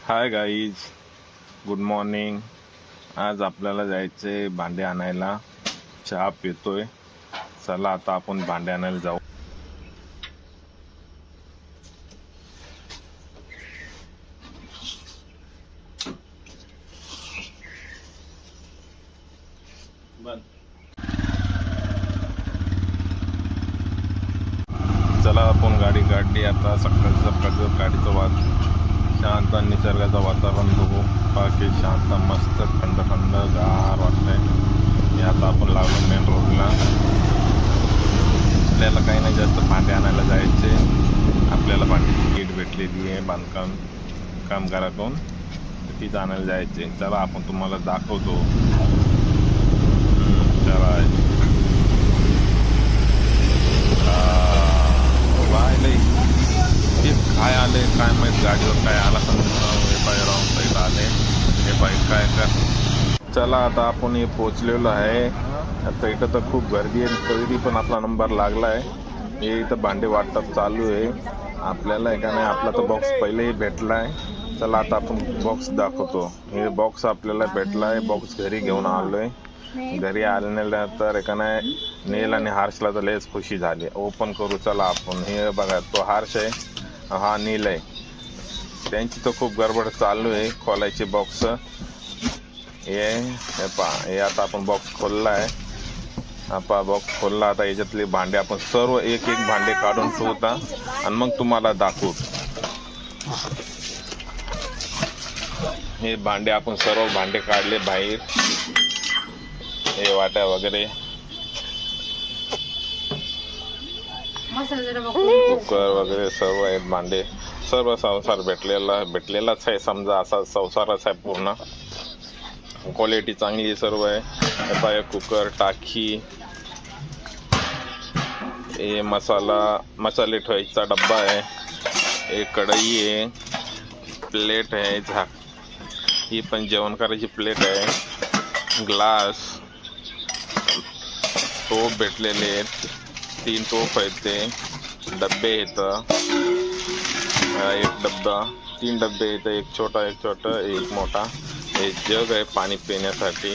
Hi guys, good morning. आज आपल्याला जायचे भांडे आणायला. चहा पितोय. चला आता आपण भांडे आणायला जाऊ. चला आपण गाडी काढली. आता सकाळचं गाडीचं शांत निसर्गाचं वातावरण बघू. बाकी शांत मस्त थंड गार वाटतंय. हे आता आपण लागलो मेन रोडला. आपल्याला काही नाही जास्त भांडे आणायला जायचे. आपल्याला भांड्याची किट भेटलेली आहे बांधकाम कामगाराकडून, तीच आणायला जायचे. चला आपण तुम्हाला दाखवतो. चला काय आले काय माहित, गाडीवर काय आला रॉंग साईड आले. हे बाईक काय कर. चला आता आपण हे पोचलेलो आहे. आता इथं तर खूप गर्दी आहे, तरी पण आपला नंबर लागला आहे. हे इथं भांडे वाटप चालू आहे. आपल्याला का नाही, आपला तर बॉक्स पहिलेही भेटला आहे. चला आता आपण बॉक्स दाखवतो. हे बॉक्स आपल्याला भेटला आहे. बॉक्स घरी घेऊन आलोय. घरी आल्यानंतर का नाही, नील आणि हर्षला तर लयच खुशी झाली. ओपन करू चला आपण. हे बघा, तो हर्ष आहे, हा नील आहे. त्यांची तर खूप गडबड चालू आहे खोलायचे बॉक्स. हे पहा, हे आता आपण बॉक्स खोलला आहे. आपा बॉक्स खोलला. आता याच्यातले भांडे आपण सर्व एक एक भांडे काढून ठेवता आणि मग तुम्हाला दाखवू. हे भांडे आपण सर्व भांडे काढले बाहेर. हे वाट्या वगैरे, कुकर वगैरे सर्व आहेत भांडे. सर्व संसार भेटलेलाच आहे. समजा असा संसारच आहे पूर्ण. क्वालिटी चांगली सर्व आहे. कुकर, टाकी, हे मसाले ठेवायचा डब्बा आहे. एक कढई आहे, प्लेट आहे, ही पण जेवण करायची प्लेट आहे. ग्लास, टोप भेटलेले आहेत. 3 टोप आहेत. ते डब्बे आहेत. एक डब्बा, 3 डब्बे आहेत. एक छोटा एक मोठा. एक जग आहे पाणी पिण्यासाठी.